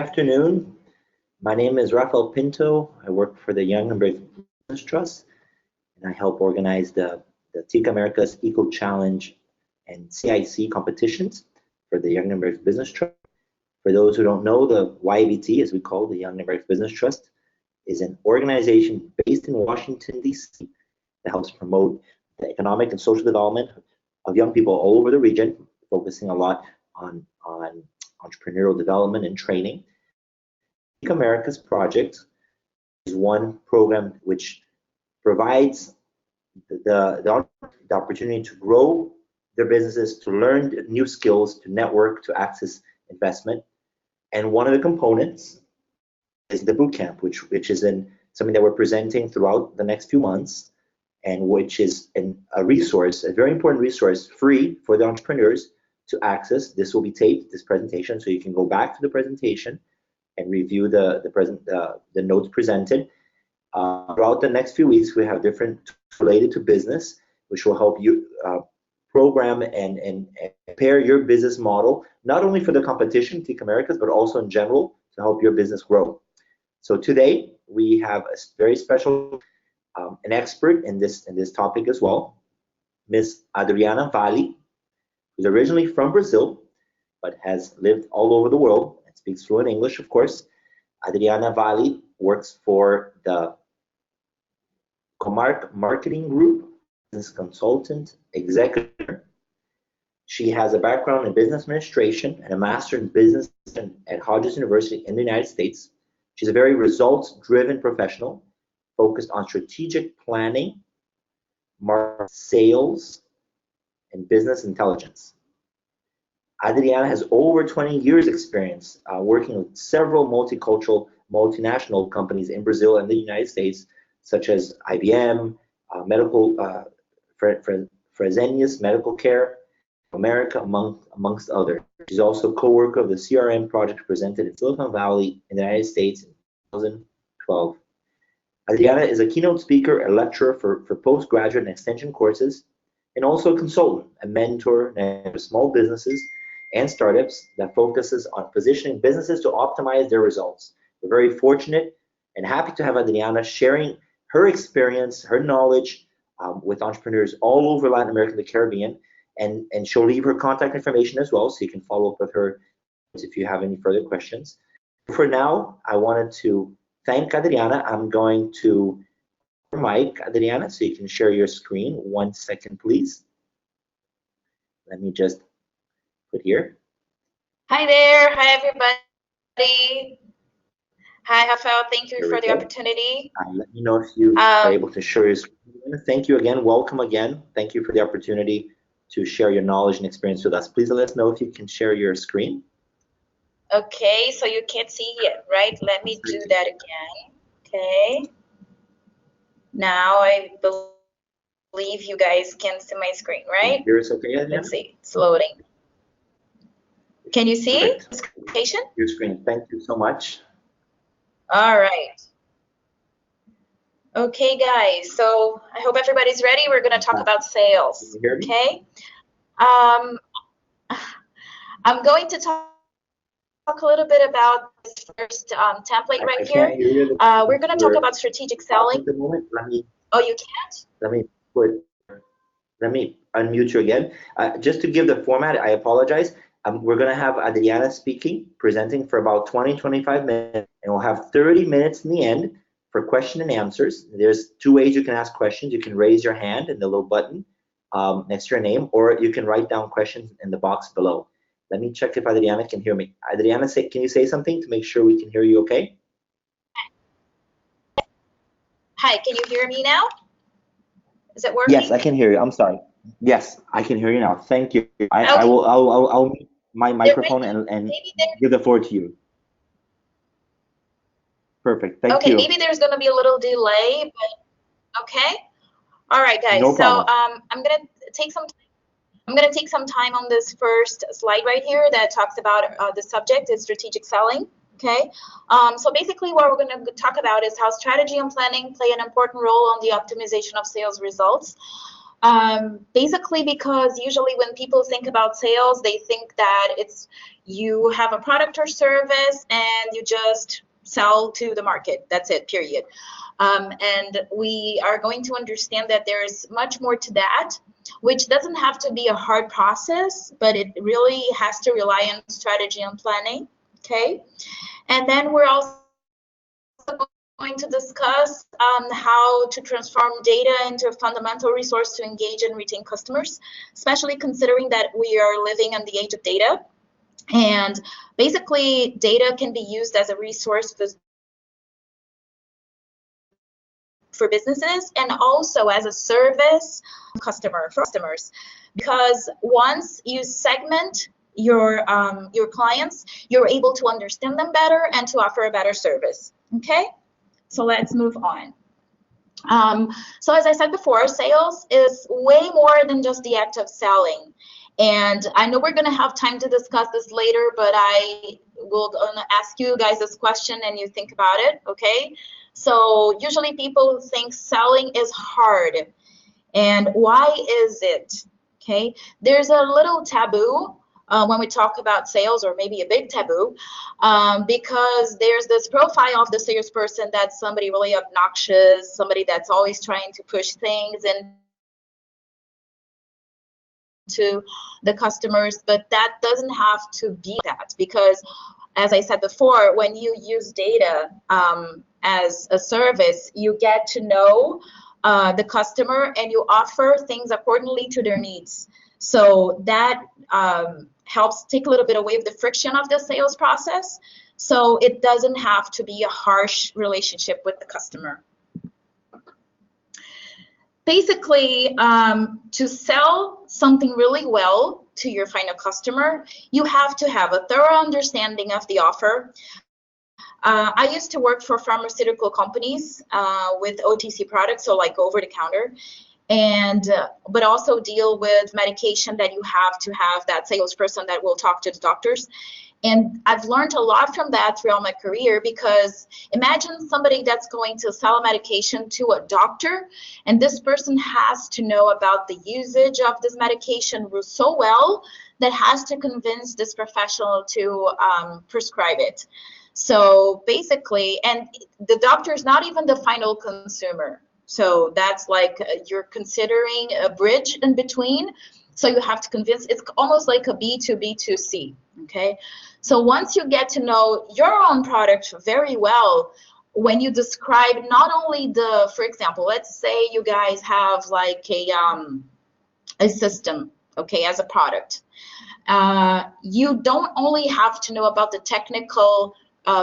Afternoon. My name is Rafael Pinto. I work for the Young Americans Business Trust, and I help organize the TIC Americas Eco Challenge and CIC competitions for the Young Americans Business Trust. For those who don't know, the YABT, as we call the Young Americans Business Trust, is an organization based in Washington, D.C. that helps promote the economic and social development of young people all over the region, focusing a lot on entrepreneurial development and training. TIC Americas project is one program which provides the opportunity to grow their businesses, to learn new skills, to network, to access investment. And one of the components is the bootcamp, which is something that we're presenting throughout the next few months, and which is a resource, a very important resource, free for the entrepreneurs to access. This will be taped, this presentation, so you can go back to the presentation and review the notes presented. Throughout the next few weeks, we have different tools related to business, which will help you program and prepare your business model, not only for the competition, TIC Americas, but also in general to help your business grow. So today we have a very special, an expert in this topic as well, Ms. Adriana Vale, who's originally from Brazil, but has lived all over the world and speaks fluent English, of course. Adriana Vale works for the Comarc marketing group, business consultant, executive. She has a background in business administration and a master in business at Hodges University in the United States. She's a very results-driven professional, focused on strategic planning, market sales, and business intelligence. Adriana has over 20 years experience working with several multicultural, multinational companies in Brazil and the United States, such as IBM, Fresenius Medical Care, America, amongst others. She's also co-worker of the CRM project presented in Silicon Valley in the United States in 2012. Adriana is a keynote speaker, a lecturer for postgraduate and extension courses, and also a consultant, a mentor for small businesses and startups that focuses on positioning businesses to optimize their results. We're very fortunate and happy to have Adriana sharing her experience, her knowledge with entrepreneurs all over Latin America and the Caribbean, and she'll leave her contact information as well, so you can follow up with her if you have any further questions. For now, I wanted to thank Adriana. I'm going to mic, Adriana, so you can share your screen. 1 second, please. Let me just put here. Hi there. Hi, everybody. Hi, Rafael. Thank you for the opportunity. Let me know if you are able to share your screen. Thank you again. Welcome again. Thank you for the opportunity to share your knowledge and experience with us. Please let us know if you can share your screen. Okay, so you can't see it, right? Let me do that again. Okay. Now I believe you guys can see my screen, right? Here's okay, Adriana? Let's see. It's loading. Can you see the screen? Your screen. Thank you so much. All right. Okay, guys. So I hope everybody's ready. We're going to talk about sales. Okay. I'm going to talk a little bit about this first template right here. We're going to talk about strategic selling. Oh, you can't? Let me unmute you again. Just to give the format, I apologize. We're going to have Adriana speaking, presenting for about 20-25 minutes, and we'll have 30 minutes in the end for question and answers. There's two ways you can ask questions. You can raise your hand in the little button next to your name, or you can write down questions in the box below. Let me check if Adriana can hear me. Adriana, can you say something to make sure we can hear you okay? Hi, can you hear me now? Is it working? Yes, I can hear you. I'm sorry. Yes, I can hear you now. Thank you. I'll mute my microphone and give the floor to you. Perfect. Thank you. Okay, maybe there's going to be a little delay, but okay. All right, guys. No problem. So I'm going to take some time on this first slide right here that talks about the subject is strategic selling. Okay. So basically, what we're going to talk about is how strategy and planning play an important role on the optimization of sales results. Basically because usually when people think about sales, they think that it's you have a product or service and you just sell to the market. That's it, period. And we are going to understand that there's much more to that, which doesn't have to be a hard process, but it really has to rely on strategy and planning. Okay. And then we're also going to discuss how to transform data into a fundamental resource to engage and retain customers, especially considering that we are living in the age of data. And basically, data can be used as a resource for businesses and also as a service for customers. Because once you segment your clients, you're able to understand them better and to offer a better service. Okay. So let's move on. So as I said before, sales is way more than just the act of selling. And I know we're going to have time to discuss this later, but I will ask you guys this question and you think about it, okay? So usually people think selling is hard. And why is it? Okay, there's a little taboo when we talk about sales, or maybe a big taboo, because there's this profile of the salesperson that's somebody really obnoxious, somebody that's always trying to push things into the customers, but that doesn't have to be that, because as I said before, when you use data as a service, you get to know the customer and you offer things accordingly to their needs. So that helps take a little bit away of the friction of the sales process. So it doesn't have to be a harsh relationship with the customer. Basically, to sell something really well to your final customer, you have to have a thorough understanding of the offer. I used to work for pharmaceutical companies with OTC products, so like over the counter, and but also deal with medication that you have to have that salesperson that will talk to the doctors. And I've learned a lot from that throughout my career, because imagine somebody that's going to sell a medication to a doctor, and this person has to know about the usage of this medication so well that has to convince this professional to prescribe it. So basically, and the doctor is not even the final consumer. So that's like you're considering a bridge in between. So you have to convince, it's almost like a B2B2C, okay? So once you get to know your own product very well, when you describe not only the, for example, let's say you guys have like a system, okay, as a product. You don't only have to know about the technical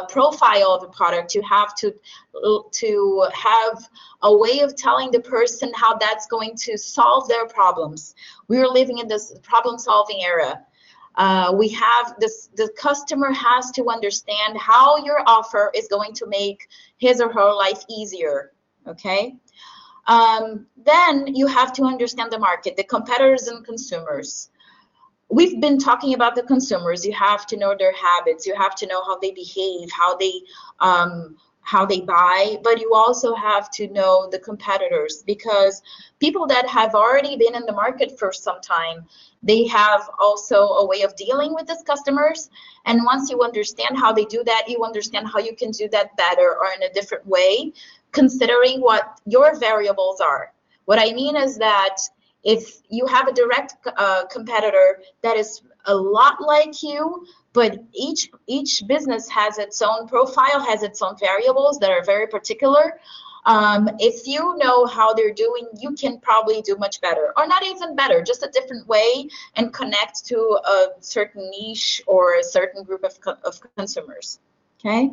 profile of the product, you have to have a way of telling the person how that's going to solve their problems. We are living in this problem-solving era. We have this, the customer has to understand how your offer is going to make his or her life easier, okay? Then you have to understand the market, the competitors and consumers. We've been talking about the consumers. You have to know their habits. You have to know how they behave, how they buy, but you also have to know the competitors, because people that have already been in the market for some time, they have also a way of dealing with these customers. And once you understand how they do that, you understand how you can do that better or in a different way, considering what your variables are. What I mean is that if you have a direct competitor that is a lot like you, but each business has its own profile, has its own variables that are very particular. If you know how they're doing, you can probably do much better, or not even better, just a different way, and connect to a certain niche or a certain group of consumers, okay?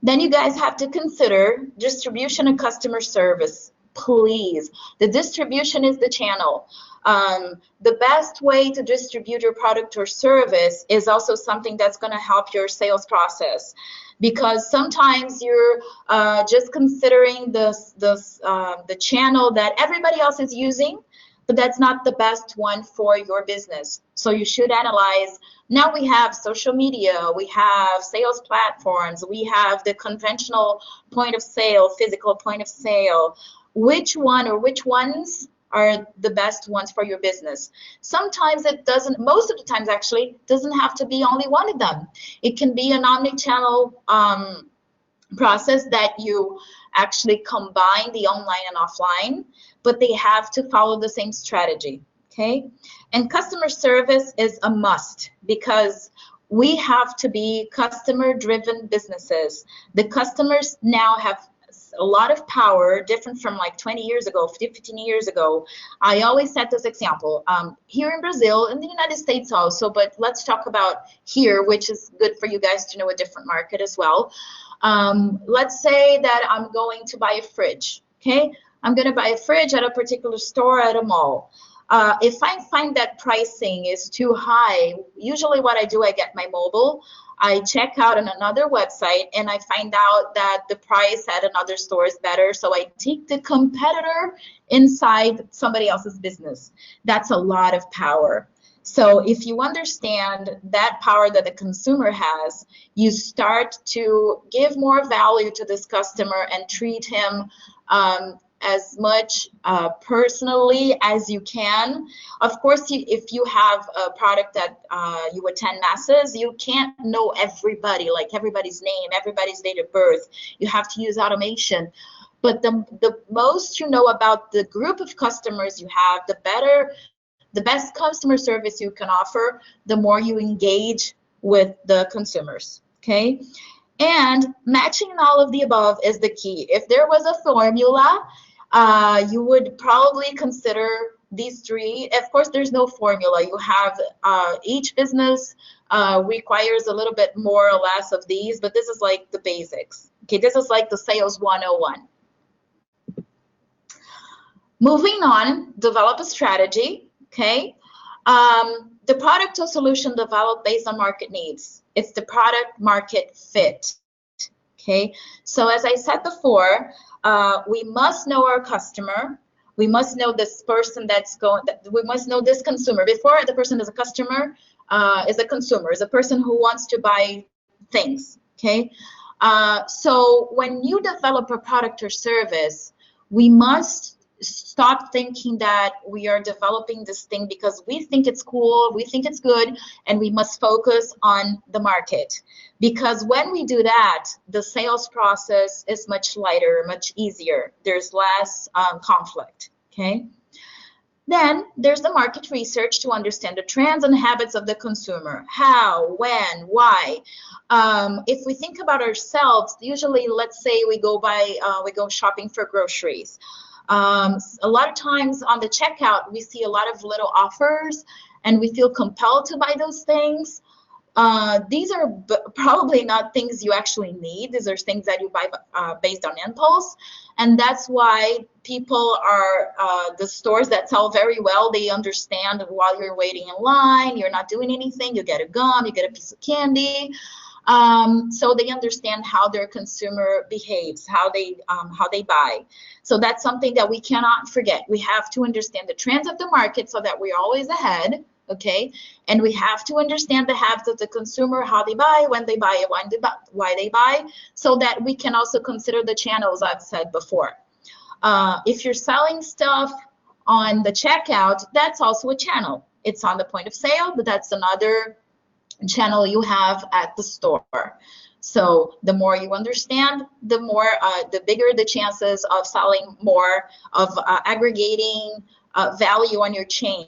Then you guys have to consider distribution and customer service. Please, the distribution is the channel. The best way to distribute your product or service is also something that's going to help your sales process, because sometimes you're just considering the channel that everybody else is using, but that's not the best one for your business. So you should analyze. Now we have social media, we have sales platforms, we have the conventional point of sale, physical point of sale. Which one or which ones are the best ones for your business. Sometimes it doesn't, most of the times actually, doesn't have to be only one of them. It can be an omni-channel process that you actually combine the online and offline, but they have to follow the same strategy, okay? And customer service is a must because we have to be customer-driven businesses. The customers now have a lot of power, different from like 20 years ago, 15 years ago. I always set this example. Here in Brazil, in the United States also, but let's talk about here, which is good for you guys to know a different market as well. Let's say that I'm going to buy a fridge, okay? I'm going to buy a fridge at a particular store at a mall. If I find that pricing is too high, usually what I do, I get my mobile, I check out on another website, and I find out that the price at another store is better. So I take the competitor inside somebody else's business. That's a lot of power. So if you understand that power that the consumer has, you start to give more value to this customer and treat him as much personally as you can. Of course, if you have a product that you attend masses, you can't know everybody, like everybody's name, everybody's date of birth. You have to use automation. But the most you know about the group of customers you have, the better, the best customer service you can offer, the more you engage with the consumers, okay? And matching all of the above is the key. If there was a formula, you would probably consider these three. Of course, there's no formula. You have each business requires a little bit more or less of these, but this is like the basics. Okay, this is like the sales 101. Moving on, develop a strategy. Okay, the product or solution developed based on market needs. It's the product market fit. Okay, so as I said before, we must know our customer. We must know this person that's going, we must know this consumer. Before the person is a customer, is a consumer, is a person who wants to buy things, okay? So when you develop a product or service, we must stop thinking that we are developing this thing because we think it's cool, we think it's good, and we must focus on the market. Because when we do that, the sales process is much lighter, much easier. There's less conflict, okay? Then there's the market research to understand the trends and habits of the consumer. How, when, why. If we think about ourselves, usually, let's say we go shopping for groceries. A lot of times on the checkout, we see a lot of little offers and we feel compelled to buy those things. These are probably not things you actually need. These are things that you buy based on impulse. And that's why people are, the stores that sell very well, they understand that while you're waiting in line, you're not doing anything, you get a gum, you get a piece of candy. So they understand how their consumer behaves, how they buy. So that's something that we cannot forget. We have to understand the trends of the market so that we're always ahead, okay? And we have to understand the habits of the consumer, how they buy, when they buy, why they buy, so that we can also consider the channels I've said before. If you're selling stuff on the checkout, that's also a channel. It's on the point of sale, but that's another channel you have at the store. So the more you understand, the more, the bigger the chances of selling more, of aggregating value on your chain.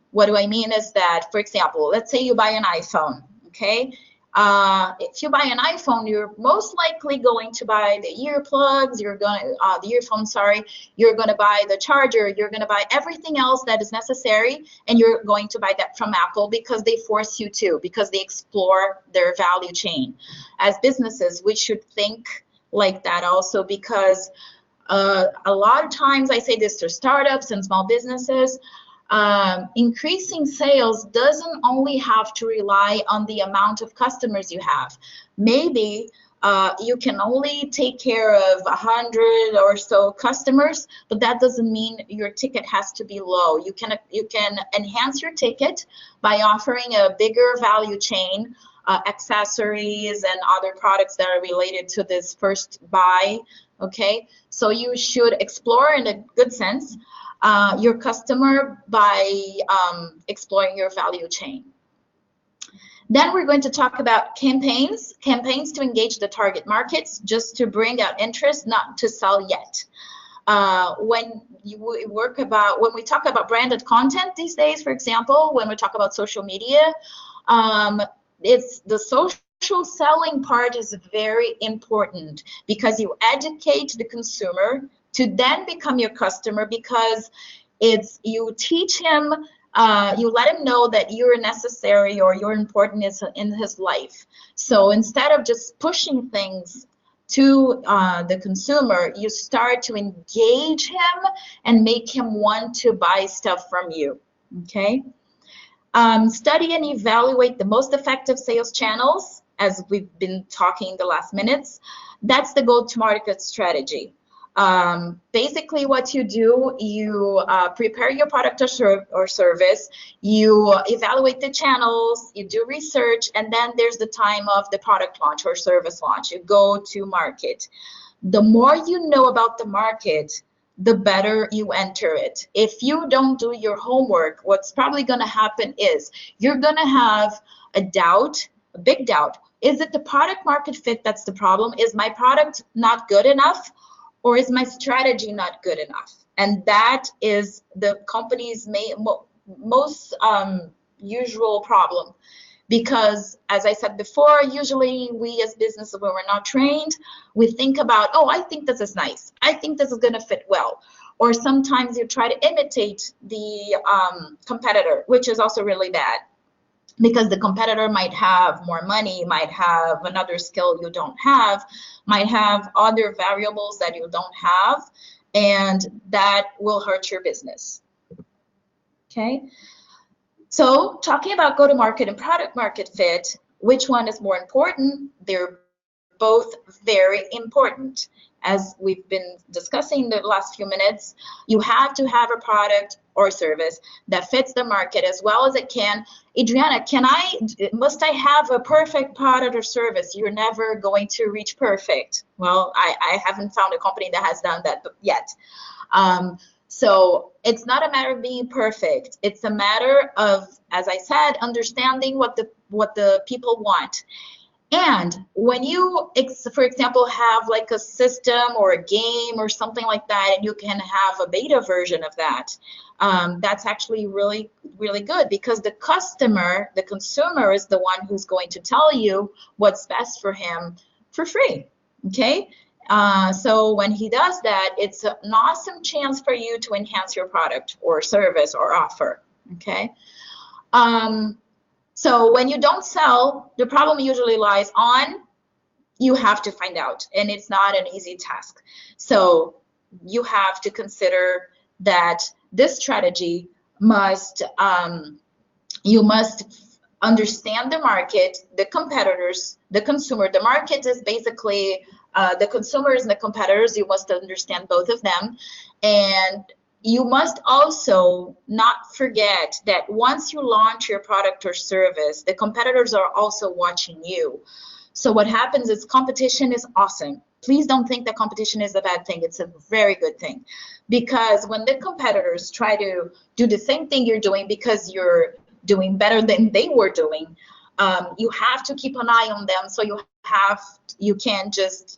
What do I mean is that, for example, let's say you buy an iPhone, okay? If you buy an iPhone, you're most likely going to buy the earplugs, the earphones, sorry, you're going to buy the charger, you're going to buy everything else that is necessary, and you're going to buy that from Apple because they force you to, because they explore their value chain. As businesses, we should think like that also, because a lot of times, I say this to startups and small businesses, increasing sales doesn't only have to rely on the amount of customers you have. Maybe you can only take care of 100 or so customers, but that doesn't mean your ticket has to be low. You can enhance your ticket by offering a bigger value chain, accessories and other products that are related to this first buy, okay? So you should explore in a good sense. your customer by exploring your value chain. Then we're going to talk about campaigns to engage the target markets, just to bring out interest, not to sell yet. When we talk about branded content these days, for example, when we talk about social media, it's the social selling part is very important, because you educate the consumer to then become your customer, because you teach him, you let him know that you're necessary or you're important in his life. So instead of just pushing things to the consumer, you start to engage him and make him want to buy stuff from you. Okay. Study and evaluate the most effective sales channels, as we've been talking the last minutes. That's the go-to-market strategy. Basically what you do, you prepare your product or service, you evaluate the channels, you do research, and then there's the time of the product launch or service launch. You go to market. The more you know about the market, the better you enter it. If you don't do your homework, what's probably going to happen is you're going to have a doubt, a big doubt. Is it the product market fit that's the problem? Is my product not good enough? Or is my strategy not good enough? And that is the company's most usual problem. Because, as I said before, usually we as businesses, when we're not trained, we think about, oh, I think this is nice. I think this is going to fit well. Or sometimes you try to imitate the competitor, which is also really bad. Because the competitor might have more money, might have another skill you don't have, might have other variables that you don't have, and that will hurt your business. Okay. So talking about go-to-market and product market fit, which one is more important? They're both very important. As we've been discussing the last few minutes, you have to have a product or service that fits the market as well as it can. Adriana, must I have a perfect product or service? You're never going to reach perfect. Well, I haven't found a company that has done that yet. So it's not a matter of being perfect. It's a matter of, as I said, understanding what the people want. And when you, for example, have like a system or a game or something like that, and you can have a beta version of that, that's actually really, really good, because the consumer is the one who's going to tell you what's best for him for free. Okay. So when he does that, it's an awesome chance for you to enhance your product or service or offer. Okay. So when you don't sell, the problem usually lies on, you have to find out, and it's not an easy task. So you have to consider that this strategy you must understand the market, the competitors, the consumer. The market is basically the consumers and the competitors. You must understand both of them. And you must also not forget that once you launch your product or service, the competitors are also watching you. So what happens is competition is awesome. Please don't think that competition is a bad thing. It's a very good thing. Because when the competitors try to do the same thing you're doing because you're doing better than they were doing, you have to keep an eye on them. So you can't just,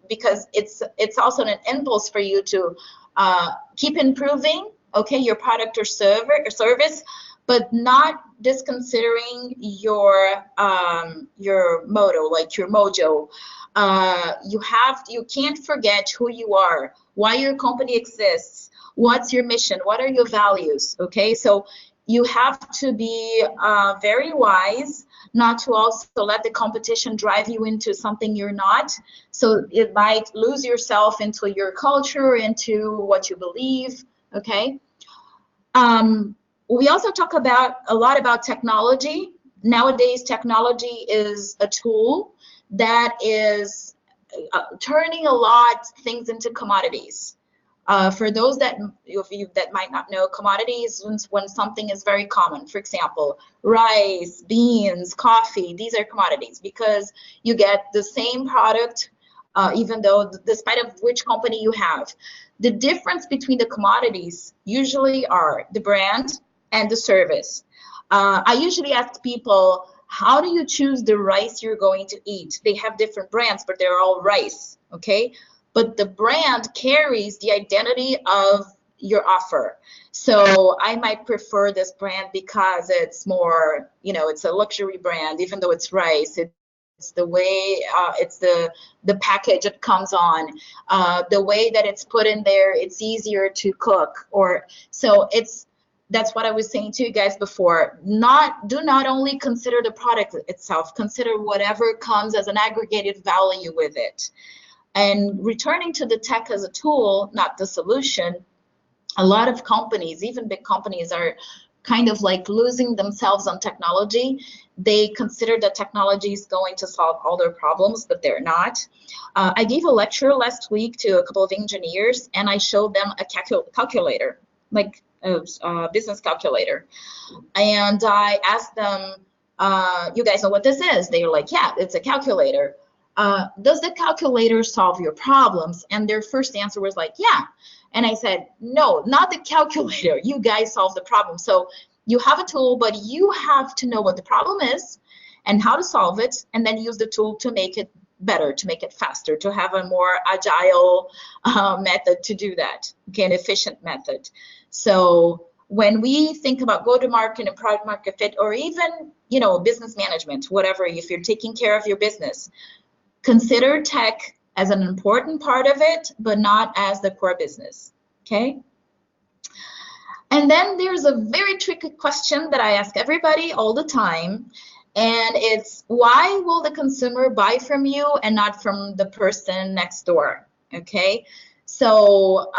because it's also an impulse for you to keep improving, okay, your product or service, but not disconsidering your motto, like your mojo. You can't forget who you are, why your company exists, what's your mission, what are your values, okay? So you have to be very wise not to also let the competition drive you into something you're not. So it might lose yourself into your culture, into what you believe, okay? We also talk a lot about technology. Nowadays, technology is a tool that is turning a lot things into commodities. For those of you that might not know, commodities when something is very common. For example, rice, beans, coffee, these are commodities because you get the same product even though despite of which company you have. The difference between the commodities usually are the brand and the service. I usually ask people, how do you choose the rice you're going to eat? They have different brands, but they're all rice, okay? But the brand carries the identity of your offer. So I might prefer this brand because it's more, you know, it's a luxury brand, even though it's rice. It's the way, it's the package it comes on, the way that it's put in there, it's easier to cook. Or so that's what I was saying to you guys before. Do not only consider the product itself, consider whatever comes as an aggregated value with it. And returning to the tech as a tool, not the solution, a lot of companies, even big companies, are kind of like losing themselves on technology. They consider that technology is going to solve all their problems, but they're not. I gave a lecture last week to a couple of engineers, and I showed them a calculator, like a business calculator. And I asked them, you guys know what this is? They were like, yeah, it's a calculator. Does the calculator solve your problems? And their first answer was like, yeah. And I said, no, not the calculator. You guys solve the problem. So you have a tool, but you have to know what the problem is and how to solve it, and then use the tool to make it better, to make it faster, to have a more agile method to do that, okay, an efficient method. So when we think about go-to-market and product market fit, or even, you know, business management, whatever, if you're taking care of your business, consider tech as an important part of it, but not as the core business, okay? And then there's a very tricky question that I ask everybody all the time, and it's, why will the consumer buy from you and not from the person next door, okay? So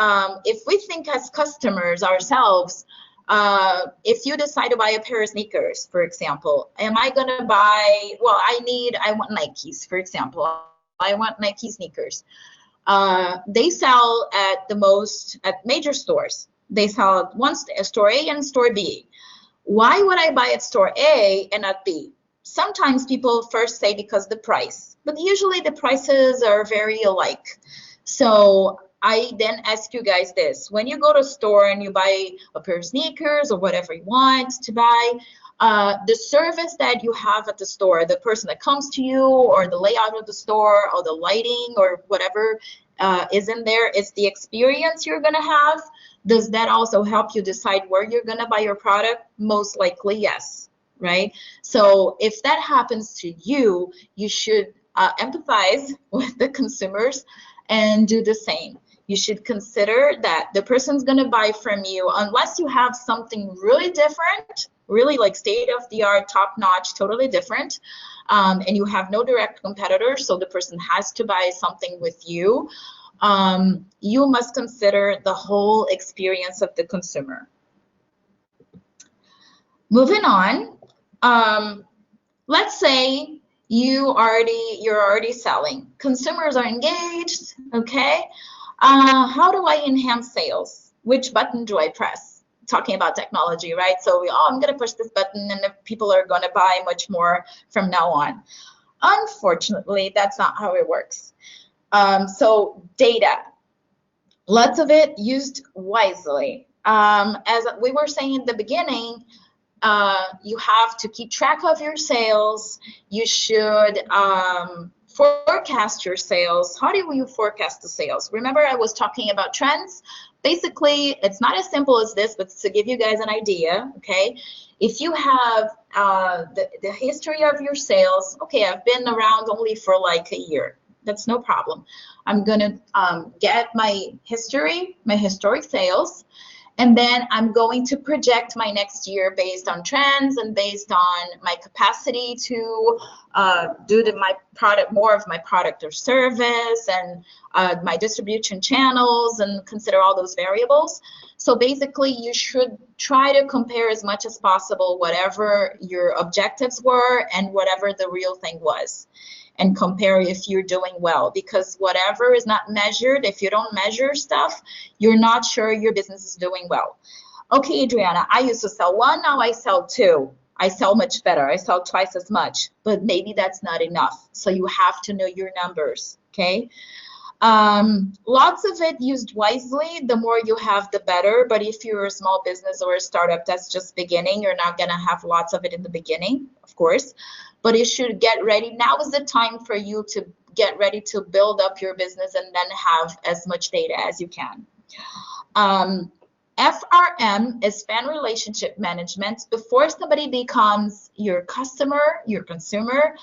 if we think as customers ourselves, if you decide to buy a pair of sneakers, for example, am I gonna buy, well, I want Nikes, for example. I want Nike sneakers. They sell at major stores. They sell at store A and store B. Why would I buy at store A and not B? Sometimes people first say because the price, but usually the prices are very alike. So I then ask you guys this: when you go to a store and you buy a pair of sneakers or whatever you want to buy, the service that you have at the store, the person that comes to you, or the layout of the store, or the lighting, or whatever is in there, is the experience you're going to have. Does that also help you decide where you're going to buy your product? Most likely, yes, right? So if that happens to you, you should empathize with the consumers and do the same. You should consider that the person's going to buy from you unless you have something really different, really like state-of-the-art, top-notch, totally different, and you have no direct competitors, so the person has to buy something with you. You must consider the whole experience of the consumer. Moving on, let's say you're already selling. Consumers are engaged, okay? How do I enhance sales? Which button do I press? Talking about technology, right? So I'm going to push this button and people are going to buy much more from now on. Unfortunately, that's not how it works. So data, lots of it used wisely. As we were saying in the beginning, you have to keep track of your sales. You should forecast your sales. How do you forecast the sales? Remember, I was talking about trends. Basically, it's not as simple as this, but to give you guys an idea, okay? If you have the history of your sales, okay, I've been around only for like a year. That's no problem. I'm gonna get my historic sales, and then I'm going to project my next year based on trends and based on my capacity to do more of my product or service, and my distribution channels, and consider all those variables. So basically, you should try to compare as much as possible whatever your objectives were and whatever the real thing was, and compare if you're doing well, because whatever is not measured, if you don't measure stuff, you're not sure your business is doing well. Okay, Adriana, I used to sell one, now I sell two. I sell much better. I sell twice as much, but maybe that's not enough. So you have to know your numbers, okay? Lots of it used wisely. The more you have, the better. But if you're a small business or a startup that's just beginning, you're not going to have lots of it in the beginning, of course. But you should get ready. Now is the time for you to get ready to build up your business and then have as much data as you can. FRM is fan relationship management. Before somebody becomes your customer, your consumer,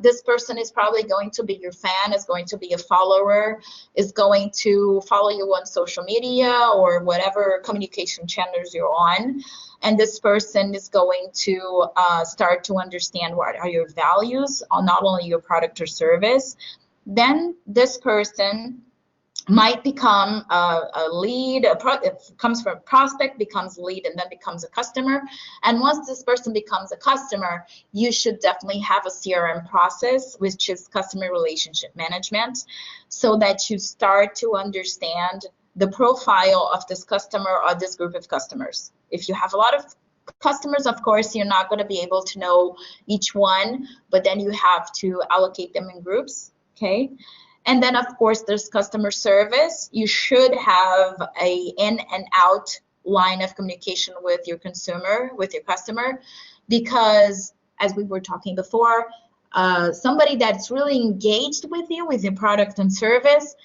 this person is probably going to be your fan, is going to be a follower, is going to follow you on social media or whatever communication channels you're on. And this person is going to start to understand what are your values on not only your product or service. Then this person might become a lead, it comes from a prospect, becomes a lead, and then becomes a customer. And once this person becomes a customer, you should definitely have a CRM process, which is customer relationship management, so that you start to understand the profile of this customer or this group of customers. If you have a lot of customers, of course, you're not going to be able to know each one, but then you have to allocate them in groups, okay? And then, of course, there's customer service. You should have a in and out line of communication with your consumer, with your customer, because as we were talking before, somebody that's really engaged with you, with your product and service,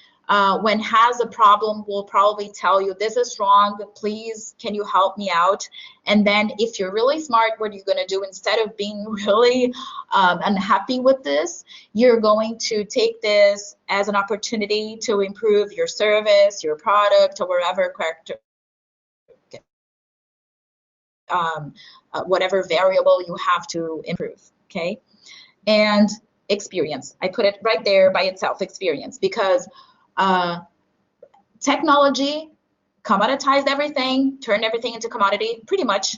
when has a problem will probably tell you, this is wrong, please, can you help me out? And then if you're really smart, what you're going to do, instead of being really unhappy with this, you're going to take this as an opportunity to improve your service, your product, or whatever variable you have to improve, okay? And experience, I put it right there by itself, experience, because technology commoditized everything, turned everything into commodity, pretty much.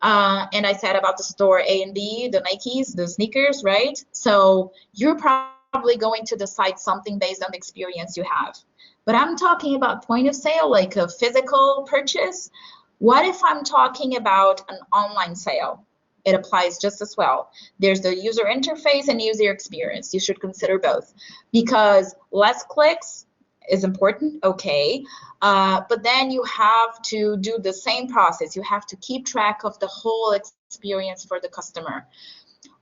And I said about the store A and B, the Nikes, the sneakers, right? So you're probably going to decide something based on the experience you have. But I'm talking about point of sale, like a physical purchase. What if I'm talking about an online sale? It applies just as well. There's the user interface and user experience. You should consider both, because less clicks is important, okay, but then you have to do the same process. You have to keep track of the whole experience for the customer.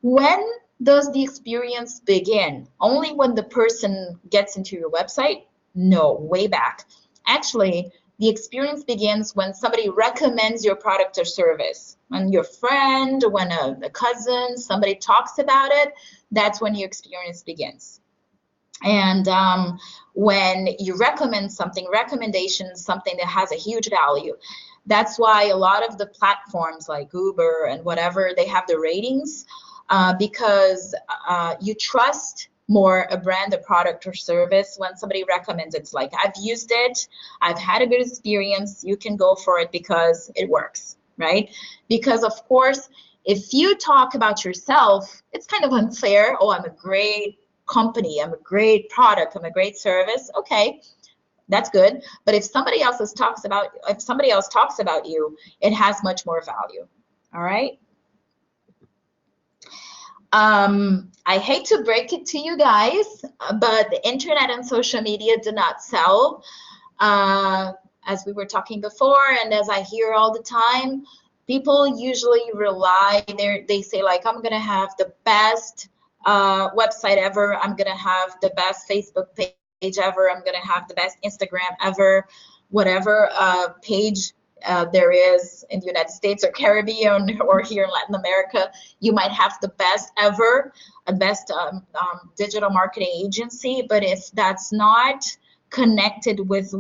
When does the experience begin? Only when the person gets into your website? No, way back. Actually, the experience begins when somebody recommends your product or service. When your friend, when a cousin, somebody talks about it, that's when your experience begins. And when you recommend something, recommendation is something that has a huge value. That's why a lot of the platforms like Uber and whatever, they have the ratings, because you trust more a brand, a product or service when somebody recommends it. It's like, I've used it, I've had a good experience, you can go for it because it works, right? Because of course, if you talk about yourself, it's kind of unfair. Oh, I'm a great company, I'm a great product, I'm a great service. Okay, that's good. But if somebody else talks about you, it has much more value. All right. I hate to break it to you guys, but the internet and social media do not sell. As we were talking before, and as I hear all the time, people usually rely, they say like, I'm gonna have the best website ever, I'm gonna have the best Facebook page ever, I'm gonna have the best Instagram ever, whatever page there is in the United States or Caribbean or here in Latin America, you might have the best ever, a best digital marketing agency, but if that's not connected with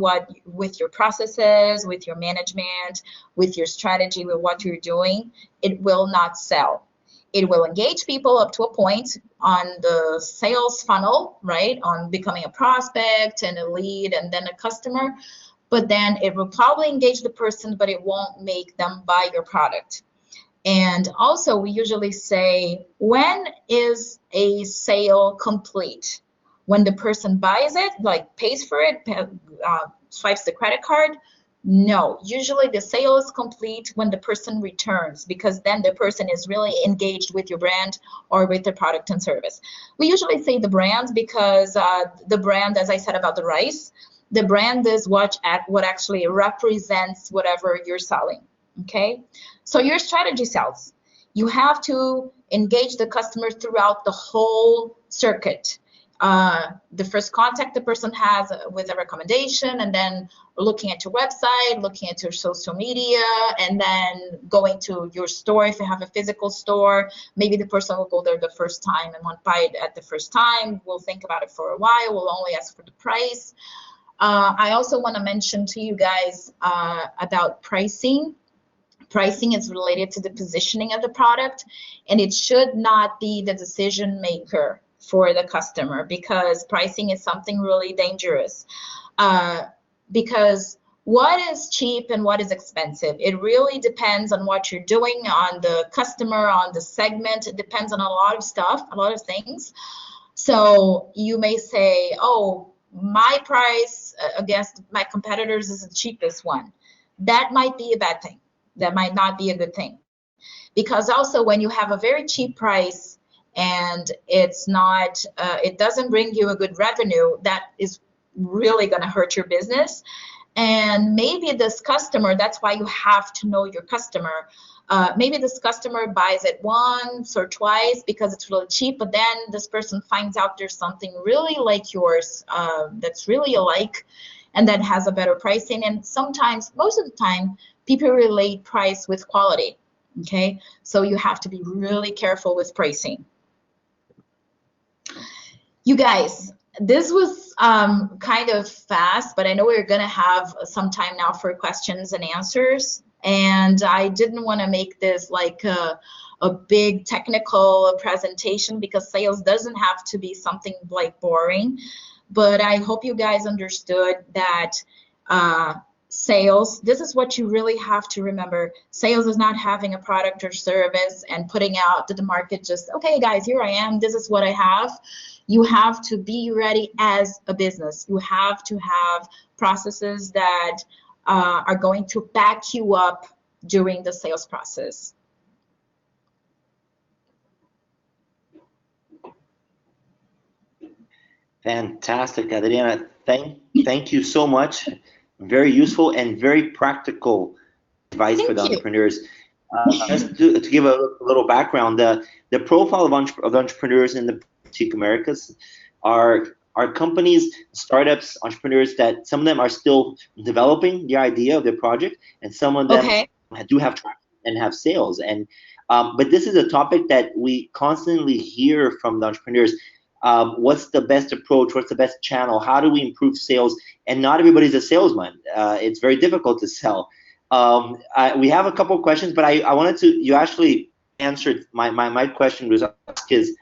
your processes, with your management, with your strategy, with what you're doing, it will not sell. It will engage people up to a point on the sales funnel, right? On becoming a prospect and a lead and then a customer. But then it will probably engage the person, but it won't make them buy your product. And also, we usually say, when is a sale complete? When the person buys it, like pays for it, swipes the credit card, No, usually the sale is complete when the person returns, because then the person is really engaged with your brand or with the product and service. We usually say the brand because the brand, as I said about the rice, the brand is what actually represents whatever you're selling. Okay, so your strategy sells. You have to engage the customer throughout the whole circuit. The first contact the person has with a recommendation, and then looking at your website, looking at your social media, and then going to your store if you have a physical store. Maybe the person will go there the first time and won't buy it at the first time. We'll think about it for a while. We'll only ask for the price. I also want to mention to you guys about pricing. Pricing is related to the positioning of the product, and it should not be the decision maker for the customer, because pricing is something really dangerous. Because what is cheap and what is expensive? It really depends on what you're doing, on the customer, on the segment. It depends on a lot of stuff, a lot of things. So you may say, oh, my price against my competitors is the cheapest one. That might be a bad thing. That might not be a good thing. Because also when you have a very cheap price and it's not, it doesn't bring you a good revenue, that is really going to hurt your business. And maybe this customer, that's why you have to know your customer. Maybe this customer buys it once or twice because it's really cheap, but then this person finds out there's something really like yours that's really alike and that has a better pricing. And sometimes, most of the time, people relate price with quality. Okay, so you have to be really careful with pricing. You guys, this was kind of fast, but I know we're gonna have some time now for questions and answers. And I didn't want to make this like a big technical presentation, because sales doesn't have to be something like boring. But I hope you guys understood that sales, this is what you really have to remember. Sales is not having a product or service and putting out to the market just, okay, guys, here I am, this is what I have. You have to be ready as a business. You have to have processes that are going to back you up during the sales process. Fantastic, Adriana. Thank you so much. Very useful and very practical advice for the entrepreneurs. Just to give a little background, the profile of entrepreneurs in the boutique Americas are companies, startups, entrepreneurs that some of them are still developing the idea of their project, and some of them do have traction and have sales. And but this is a topic that we constantly hear from the entrepreneurs. What's the best approach? What's the best channel? How do we improve sales? And not everybody's a salesman. It's very difficult to sell. We have a couple of questions, but I wanted to, you actually answered my question was is,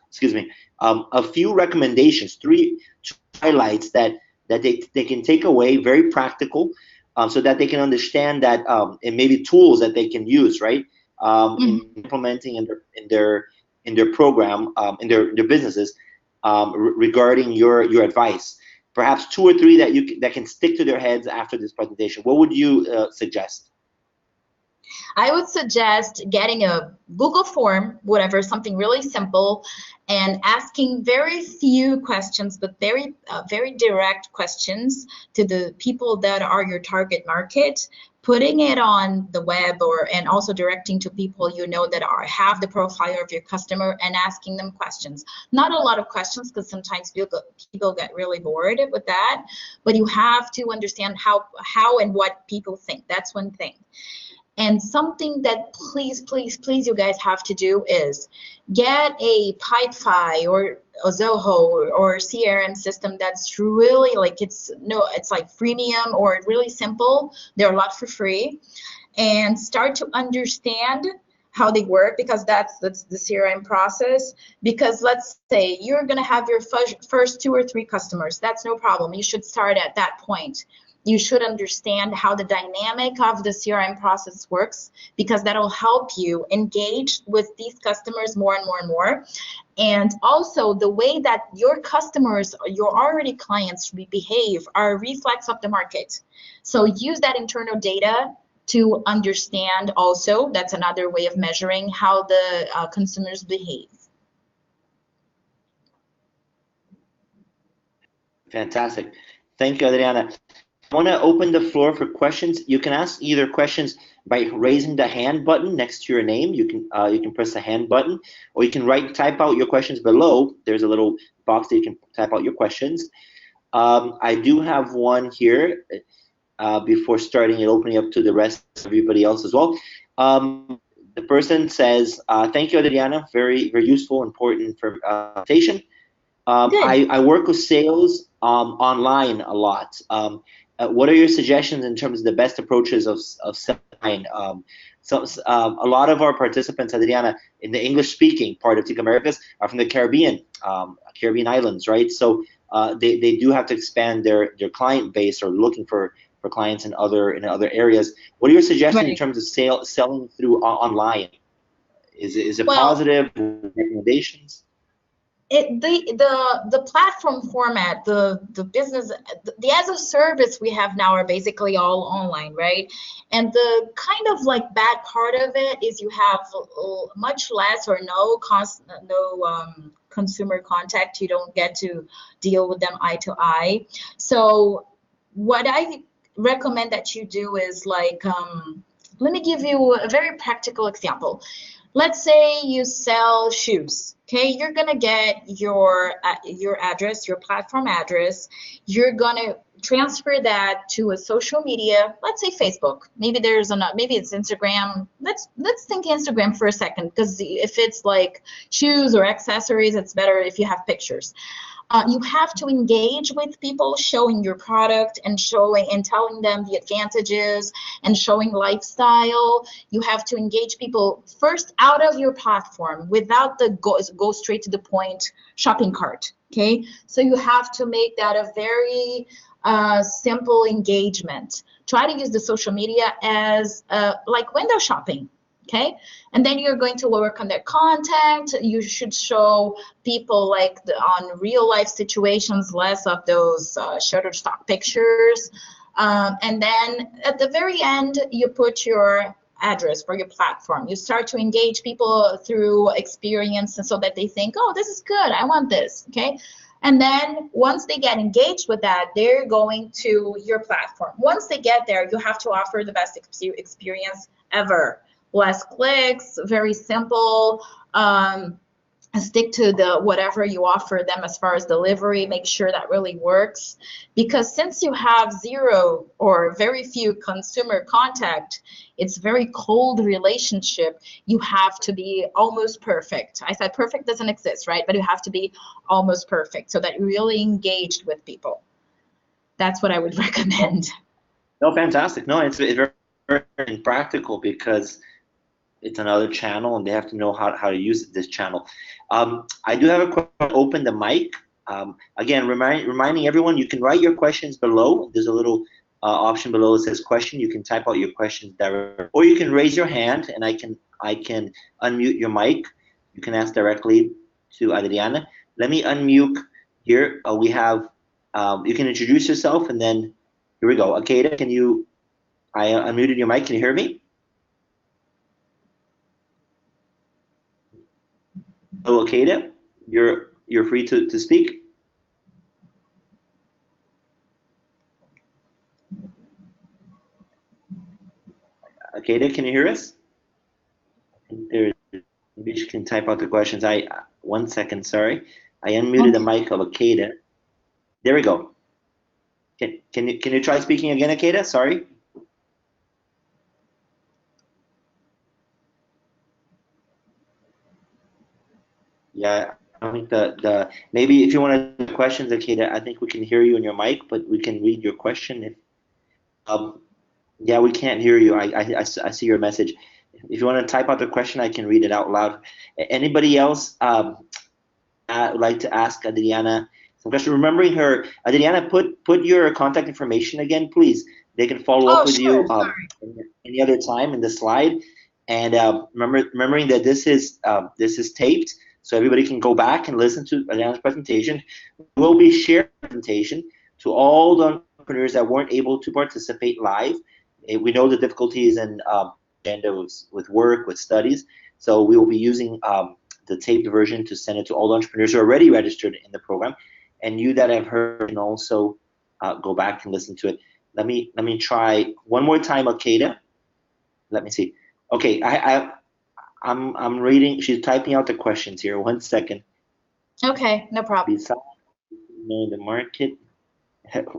excuse me, a few recommendations, two highlights that they can take away, very practical, so that they can understand that, and maybe tools that they can use, right, in implementing in their program, in their businesses, regarding your advice. Perhaps 2 or 3 that can stick to their heads after this presentation. What would you suggest? I would suggest getting a Google form, whatever, something really simple, and asking very few questions, but very direct questions to the people that are your target market, putting it on the web, and also directing to people you know that have the profile of your customer, and asking them questions. Not a lot of questions, because sometimes people get really bored with that, but you have to understand how and what people think. That's one thing. And something that please you guys have to do is get a Pipefy or a Zoho or CRM system that's really like, it's like freemium or really simple. They're a lot for free, and start to understand how they work, because that's the CRM process. Because let's say you're going to have your first 2 or 3 customers. That's no problem. You should start at that point. You should understand how the dynamic of the CRM process works, because that'll help you engage with these customers more and more and more. And also the way that your customers, your already clients behave are a reflex of the market. So use that internal data to understand also, that's another way of measuring how the consumers behave. Fantastic. Thank you, Adriana. I want to open the floor for questions. You can ask either questions by raising the hand button next to your name. You can press the hand button, or you can type out your questions below. There's a little box that you can type out your questions. I do have one here before starting and opening up to the rest of everybody else as well. The person says, thank you, Adriana. Very, very useful, important presentation. I work with sales online a lot. What are your suggestions in terms of the best approaches of selling? A lot of our participants, Adriana, in the English-speaking part of TIC Americas are from the Caribbean islands, right? So they do have to expand their client base, or looking for clients in other areas. What are your suggestions in terms of selling through online? Is it positive? Recommendations? The platform format, the business, the as a service we have now are basically all online, right? And the kind of like bad part of it is you have much less or no consumer contact. You don't get to deal with them eye to eye. So what I recommend that you do is like, let me give you a very practical example. Let's say you sell shoes, okay? You're gonna get your address, your platform address. You're gonna transfer that to a social media, let's say Facebook. Maybe maybe it's Instagram. Let's think Instagram for a second, because if it's like shoes or accessories, it's better if you have pictures. You have to engage with people, showing your product and telling them the advantages and showing lifestyle. You have to engage people first out of your platform without the go straight to the point shopping cart. Okay, so you have to make that a very simple engagement. Try to use the social media as like window shopping. Okay, and then you're going to work on their content. You should show people like on real life situations, less of those Shutterstock pictures. And then at the very end, you put your address for your platform. You start to engage people through experience, and so that they think, oh, this is good, I want this. Okay. And then once they get engaged with that, they're going to your platform. Once they get there, you have to offer the best experience ever. Less clicks, very simple. Stick to the whatever you offer them as far as delivery. Make sure that really works, because since you have zero or very few consumer contact, it's very cold relationship. You have to be almost perfect. I said perfect doesn't exist, right? But you have to be almost perfect so that you're really engaged with people. That's what I would recommend. No, fantastic. No, it's very, very practical, because it's another channel and they have to know how to use this channel. I do have a question. Open the mic. Again, reminding everyone, you can write your questions below. There's a little option below that says question. You can type out your questions directly, or you can raise your hand and I can unmute your mic. You can ask directly to Adriana. Let me unmute here. We have, you can introduce yourself, and then here we go. Akeda, I unmuted your mic. Can you hear me? Hello, Akeda, you're free to speak. Akeda, can you hear us? Maybe you can type out the questions. 1 second, sorry. I unmuted the mic of Akeda. There we go. Can you try speaking again, Akeda? Sorry. Yeah, I think maybe if you want to do questions, Akeda, I think we can hear you in your mic, but we can read your question. Yeah, we can't hear you. I see your message. If you want to type out the question, I can read it out loud. Anybody else would like to ask Adriana some question. Remembering her, Adriana, put your contact information again, please. They can follow up with sure. you any other time in the slide. And remembering that this is taped, so everybody can go back and listen to Adriana's presentation. We'll be sharing the presentation to all the entrepreneurs that weren't able to participate live. We know the difficulties in agenda with work, with studies, so we will be using the taped version to send it to all the entrepreneurs who are already registered in the program, and you that have heard can also go back and listen to it. Let me try one more time, Akeda. Let me see. Okay, I'm reading. She's typing out the questions here. 1 second. Okay, no problem. Besides knowing the market,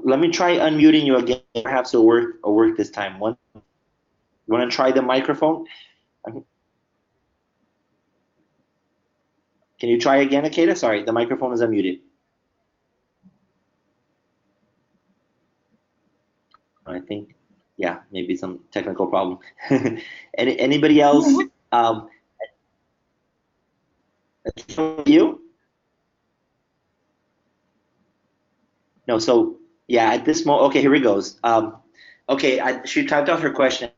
let me try unmuting you again. Perhaps it'll work this time. You want to try the microphone? Can you try again, Akeda? Sorry, the microphone is unmuted. I think, yeah, maybe some technical problem. Anybody else? You? No. So yeah, at this moment, okay, here it goes. Okay, she typed out her question.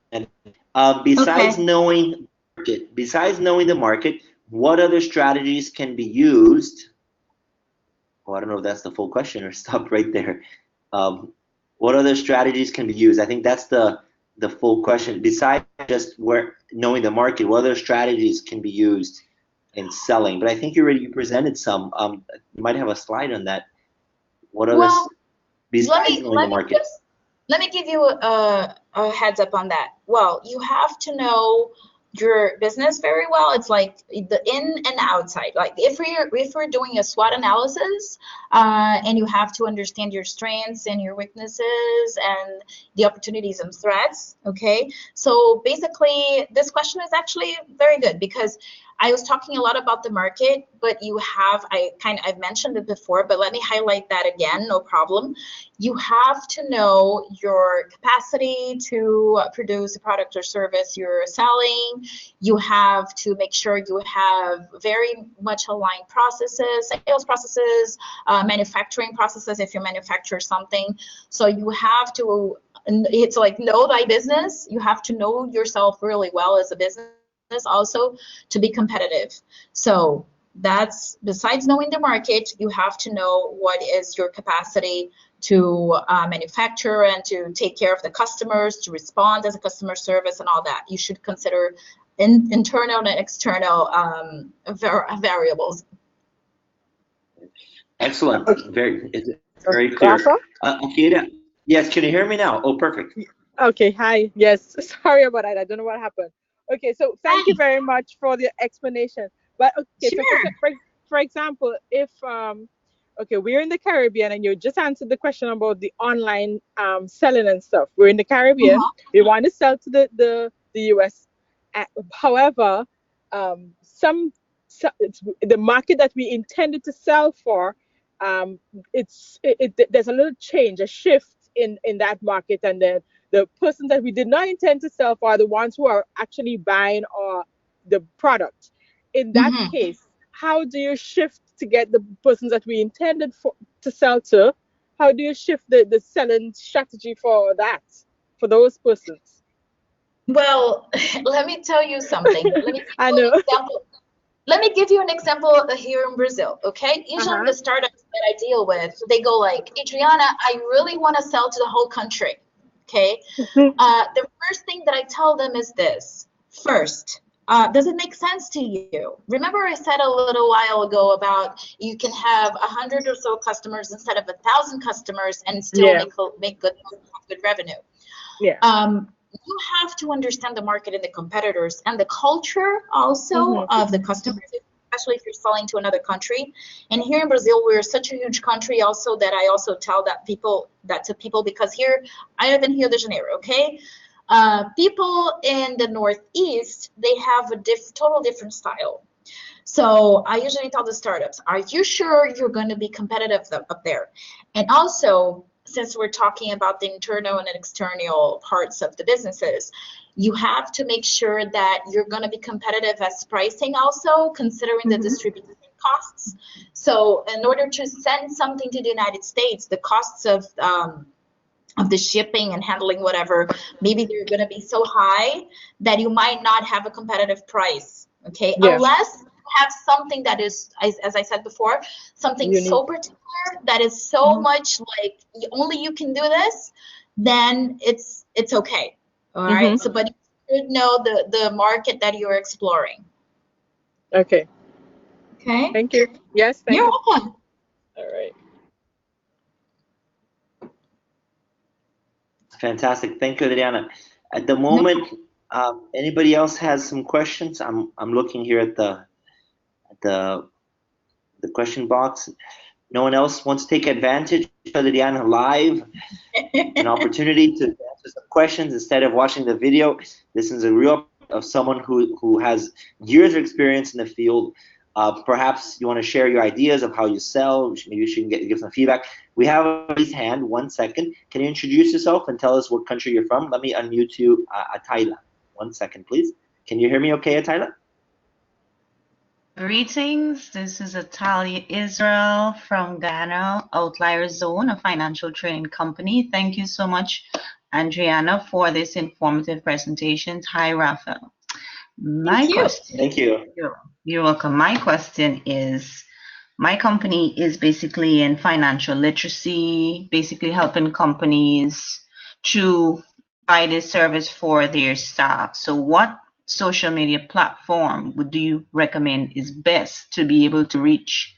Besides knowing the market, what other strategies can be used? Well, I don't know if that's the full question or stopped right there. What other strategies can be used? I think that's the full question. Besides just knowing the market, what other strategies can be used in selling? But I think you presented some. You might have a slide on that. What others besides knowing the market? Let me give you a heads up on that. Well, you have to know your business very well. It's like the in and outside. Like if we're doing a SWOT analysis, and you have to understand your strengths and your weaknesses and the opportunities and threats. Okay, so basically this question is actually very good because I was talking a lot about the market, but I've mentioned it before, but let me highlight that again, no problem. You have to know your capacity to produce a product or service you're selling. You have to make sure you have very much aligned processes, sales processes, manufacturing processes if you manufacture something. So you have to, it's like know thy business. You have to know yourself really well as a business also to be competitive. So that's besides knowing the market, you have to know what is your capacity to manufacture and to take care of the customers, to respond as a customer service and all that. You should consider internal and external variables. Excellent. Very clear. Akira, yes, can you hear me now? Oh, perfect. Okay, hi. Yes, sorry about that. I don't know what happened. Okay, so thank you very much for the explanation. But okay, sure. So for example, if okay, we're in the Caribbean and you just answered the question about the online selling and stuff. We're in the Caribbean. We want to sell to the US. However, it's the market that we intended to sell for, there's a little change, a shift in that market, and then the persons that we did not intend to sell for are the ones who are actually buying the product. In that case, how do you shift to get the persons that we intended to sell to? How do you shift the selling strategy for those persons? Well, let me tell you something. Let me give you an example here in Brazil, okay? Usually the startups that I deal with, they go like, Adriana, I really want to sell to the whole country, okay? The first thing that I tell them is this. First, does it make sense to you? Remember I said a little while ago about you can have 100 or so customers instead of 1,000 customers and still make good revenue. Yeah. You have to understand the market and the competitors and the culture also of the customers, especially if you're selling to another country. And here in Brazil, we're such a huge country also that I also tell that to people because here, I live in Rio de Janeiro, okay? People in the Northeast, they have a total different style. So I usually tell the startups, are you sure you're going to be competitive up there? And also, since we're talking about the internal and external parts of the businesses, you have to make sure that you're going to be competitive as pricing also, considering the distribution costs. So in order to send something to the United States, the costs of the shipping and handling whatever, maybe they're going to be so high that you might not have a competitive price. Okay, Yeah. unless you have something that is, as I said before, something Unique. so particular that is so much like only you can do this, then it's okay. All right. So, but you should know the market that you're exploring. Okay. Okay. Thank you. Yes, thank You're you. welcome. All right. Fantastic. Thank you, Adriana. At the moment, anybody else has some questions? I'm looking here at the question box. No one else wants to take advantage of Adriana live, an opportunity to answer some questions instead of watching the video. This is a real of someone who has years of experience in the field. Perhaps you want to share your ideas of how you sell. Maybe you should give some feedback. We have a raised hand. 1 second. Can you introduce yourself and tell us what country you're from? Let me unmute you, Atayla. 1 second, please. Can you hear me okay, Atayla? Greetings, this is Atalia Israel from Ghana, Outlier Zone, a financial trading company. Thank you so much, Adriana, for this informative presentation. Hi, Rafael. Thank you. You're welcome. My question is, my company is basically in financial literacy, basically helping companies to provide a service for their staff. So what social media platform do you recommend is best to be able to reach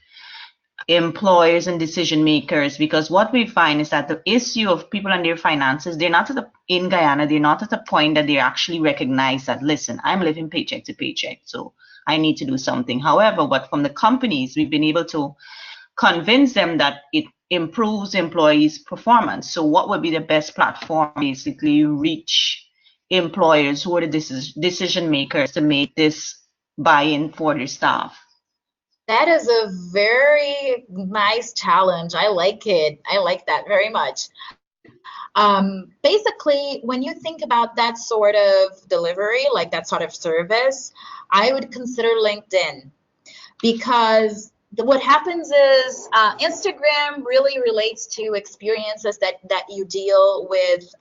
employers and decision makers? Because what we find is that the issue of people and their finances, they're not in Guyana, they're not at the point that they actually recognize that, listen, I'm living paycheck to paycheck, so I need to do something. However, but from the companies, we've been able to convince them that it improves employees' performance. So what would be the best platform basically reach employers who are the decision makers to make this buy-in for their staff? That is a very nice challenge. I like it. I like that very much. Basically, when you think about that sort of delivery, like that sort of service, I would consider LinkedIn, because what happens is Instagram really relates to experiences that you deal with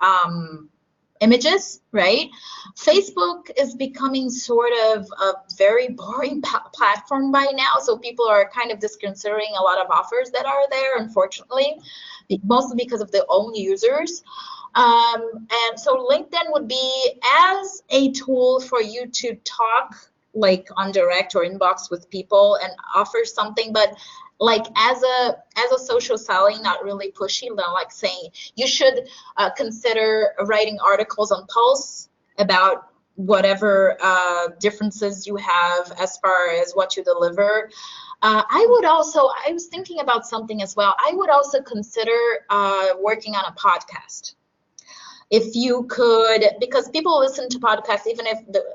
images, right? Facebook is becoming sort of a very boring platform by now, so people are kind of disconsidering a lot of offers that are there, unfortunately, mostly because of their own users. And so LinkedIn would be as a tool for you to talk like on direct or inbox with people and offer something, but like as a social selling, not really pushy, but like saying you should consider writing articles on Pulse about whatever differences you have as far as what you deliver. I was thinking about something as well. I would also consider working on a podcast. If you could, because people listen to podcasts even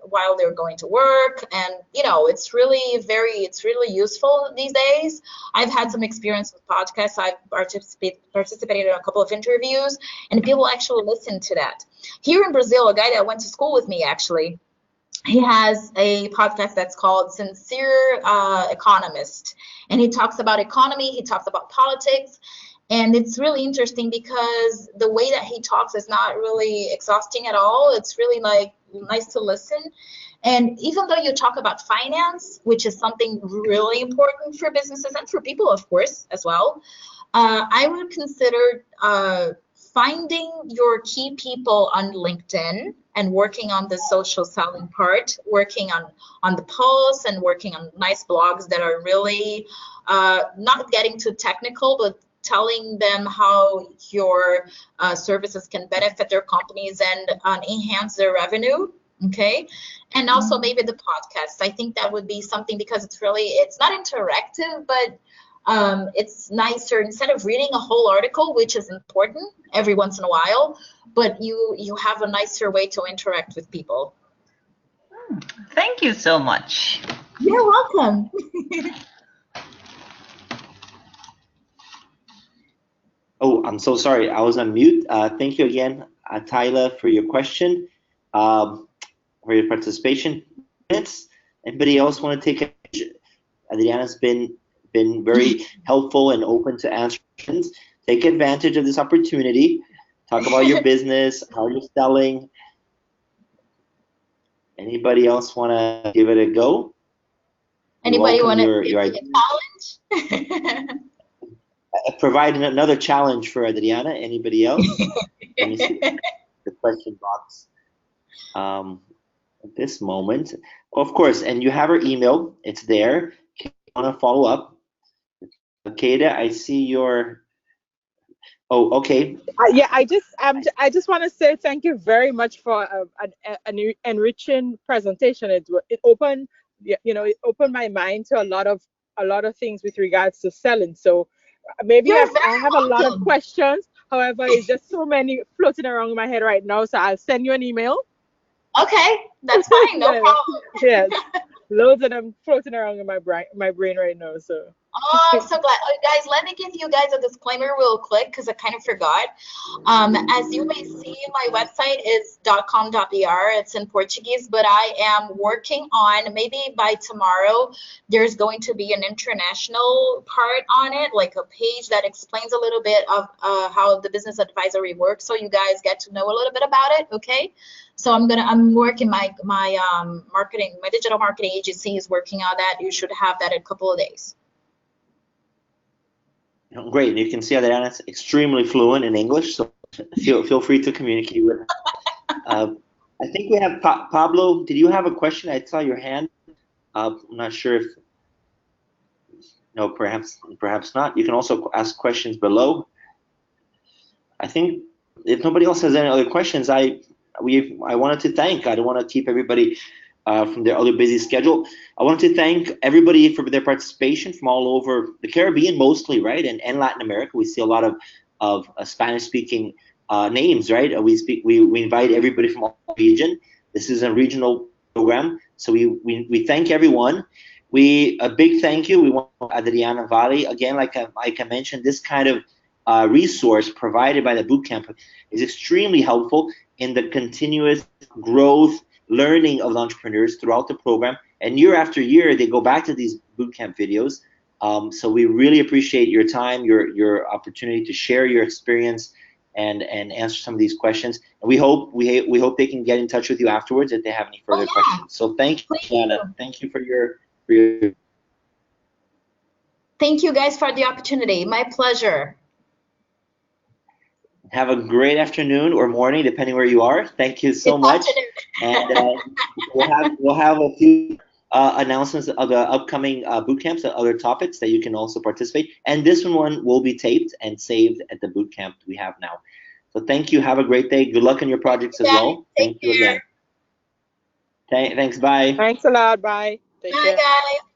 while they're going to work, and it's really useful these days. I've had some experience with podcasts. I've participated in a couple of interviews, and people actually listen to that. Here in Brazil, a guy that went to school with me, actually, he has a podcast that's called Sincere Economist, and he talks about economy, he talks about politics. And it's really interesting because the way that he talks is not really exhausting at all. It's really like nice to listen. And even though you talk about finance, which is something really important for businesses and for people, of course, as well, I would consider finding your key people on LinkedIn and working on the social selling part, working on the Pulse and working on nice blogs that are really not getting too technical, but telling them how your services can benefit their companies and enhance their revenue. Okay. And also maybe the podcast. I think that would be something, because it's not interactive, but it's nicer, instead of reading a whole article, which is important every once in a while, but you have a nicer way to interact with people. Thank you so much. You're welcome. Oh, I'm so sorry. I was on mute. Thank you again, Tyler, for your question, for your participation. Anybody else want to take Adriana's been very helpful and open to answer questions. Take advantage of this opportunity. Talk about your business, how you're selling. Anybody else want to give it a go? Anybody want to give me a challenge? Provide another challenge for Adriana. Anybody else? Let me see the question box at this moment. Of course, and you have her email. It's there. If you want to follow up. Kata, I see your... Oh, okay. Yeah, I just want to say thank you very much for an enriching presentation. It opened, it opened my mind to a lot of things with regards to selling. So maybe I have a lot of questions. However, it's just so many floating around in my head right now. So I'll send you an email. Okay, that's fine. No problem. Yes, loads of them floating around in my brain right now. So. Oh, I'm so glad. Guys, let me give you guys a disclaimer real quick because I kind of forgot. As you may see, my website is .com.br. It's in Portuguese, but I am working on, maybe by tomorrow, there's going to be an international part on it, like a page that explains a little bit of how the business advisory works, so you guys get to know a little bit about it, okay? So I'm working my digital marketing agency is working on that. You should have that in a couple of days. Great. You can see Adriana's extremely fluent in English, so feel free to communicate with her. I think we have Pablo. Did you have a question? I saw your hand. I'm not sure if... No, perhaps not. You can also ask questions below. I think if nobody else has any other questions, I wanted to thank. I don't want to keep everybody from their other busy schedule. I want to thank everybody for their participation from all over the Caribbean, mostly, right, and Latin America. We see a lot of Spanish-speaking names, right? We invite everybody from all region. This is a regional program, so we thank everyone. A big thank you. We want Adriana Vale again, like I mentioned, this kind of resource provided by the bootcamp is extremely helpful in the continuous growth, learning of the entrepreneurs throughout the program, and year after year they go back to these bootcamp videos. So we really appreciate your time, your opportunity to share your experience and answer some of these questions. And we hope they can get in touch with you afterwards if they have any further questions. So thank you, Anna. Thank you for your. Thank you guys for the opportunity. My pleasure. Have a great afternoon or morning, depending where you are. Thank you so much. And we'll have a few announcements of the upcoming bootcamps and other topics that you can also participate. And this one will be taped and saved at the bootcamp we have now. So thank you. Have a great day. Good luck on your projects as well. Thank you again. Thanks. Bye. Thanks a lot. Bye. Take care. Bye, guys.